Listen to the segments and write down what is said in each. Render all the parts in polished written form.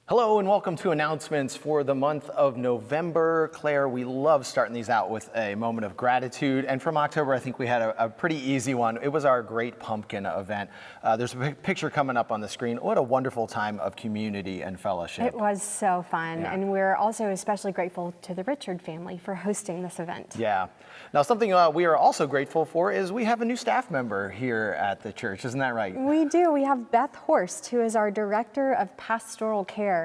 Hello and welcome to announcements for the month of November. Claire, we love starting these out with a moment of gratitude. And from October, I think we had a pretty easy one. It was our Great Pumpkin event. There's a picture coming up on the screen. What a wonderful time of community and fellowship. It was so fun. Yeah. And we're also especially grateful to the Richard family for hosting this event. Yeah. Now, something we are also grateful for is we have a new staff member here at the church. Isn't that right? We do. We have Beth Horst, who is our Director of Pastoral Care.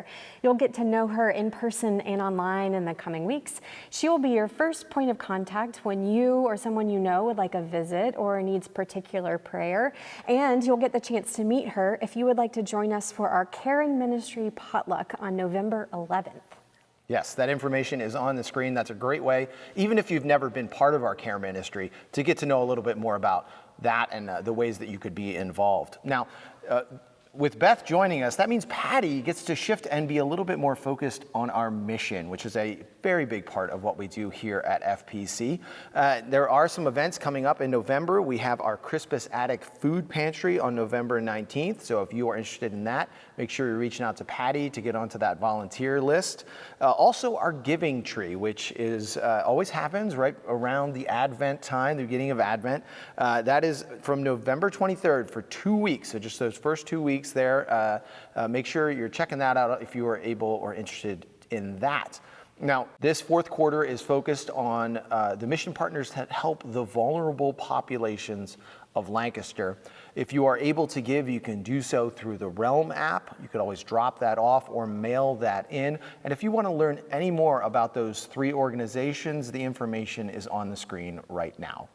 You'll get to know her in person and online in the coming weeks. She will be your first point of contact when you or someone you know would like a visit or needs particular prayer. And you'll get the chance to meet her if you would like to join us for our Caring Ministry Potluck on November 11th. Yes, that information is on the screen. That's a great way, even if you've never been part of our care ministry, to get to know a little bit more about that and the ways that you could be involved. Now, with Beth joining us, that means Patty gets to shift and be a little bit more focused on our mission, which is a very big part of what we do here at FPC. There are some events coming up in November. We have our Crispus Attic Food Pantry on November 19th. So if you are interested in that, make sure you're reaching out to Patty to get onto that volunteer list. Also our Giving Tree, which is always happens right around the Advent time, the beginning of Advent. That is from November 23rd for 2 weeks. So just those first 2 weeks there. Make sure you're checking that out if you are able or interested in that. Now, this fourth quarter is focused on the mission partners that help the vulnerable populations of Lancaster. If you are able to give, you can do so through the Realm app. You could always drop that off or mail that in. And if you want to learn any more about those three organizations, the information is on the screen right now.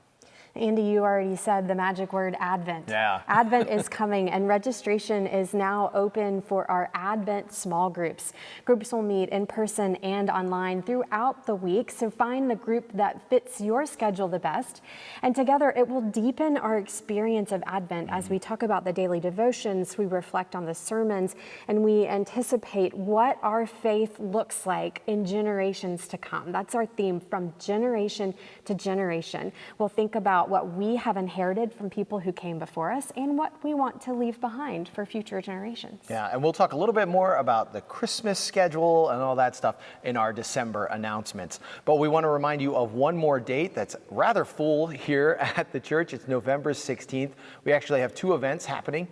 Andy, you already said the magic word Advent. Yeah. Advent is coming, and registration is now open for our Advent small groups. Groups will meet in person and online throughout the week, so find the group that fits your schedule the best. And together, it will deepen our experience of Advent as we talk about the daily devotions, we reflect on the sermons, and we anticipate what our faith looks like in generations to come. That's our theme, from generation to generation. We'll think about what we have inherited from people who came before us and what we want to leave behind for future generations. Yeah, and we'll talk a little bit more about the Christmas schedule and all that stuff in our December announcements. But we want to remind you of one more date that's rather full here at the church. It's November 16th. We actually have two events happening.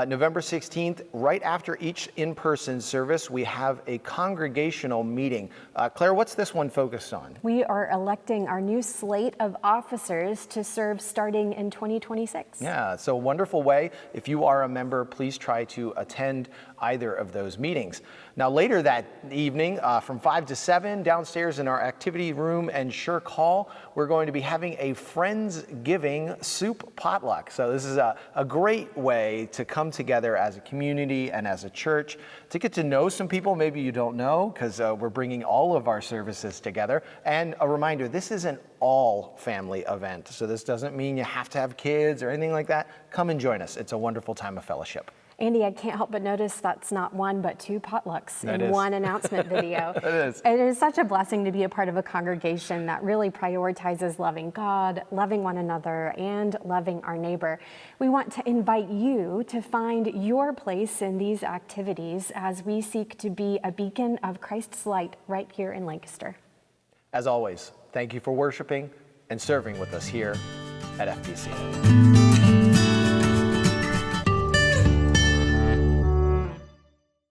November 16th, right after each in-person service, we have a congregational meeting. Claire, what's this one focused on? We are electing our new slate of officers to serve starting in 2026. Yeah, so wonderful way. If you are a member, please try to attend either of those meetings. Now later that evening, from 5 to 7, downstairs in our activity room and Shirk Hall, we're going to be having a Friendsgiving soup potluck. So this is a great way to come together as a community and as a church to get to know some people maybe you don't know, because we're bringing all of our services together. And a reminder, this is an all family event. So this doesn't mean you have to have kids or anything like that. Come and join us. It's a wonderful time of fellowship. Andy, I can't help but notice that's not one but two potlucks in one announcement video. It is. It is such a blessing to be a part of a congregation that really prioritizes loving God, loving one another, and loving our neighbor. We want to invite you to find your place in these activities as we seek to be a beacon of Christ's light right here in Lancaster. As always, thank you for worshiping and serving with us here at FPC.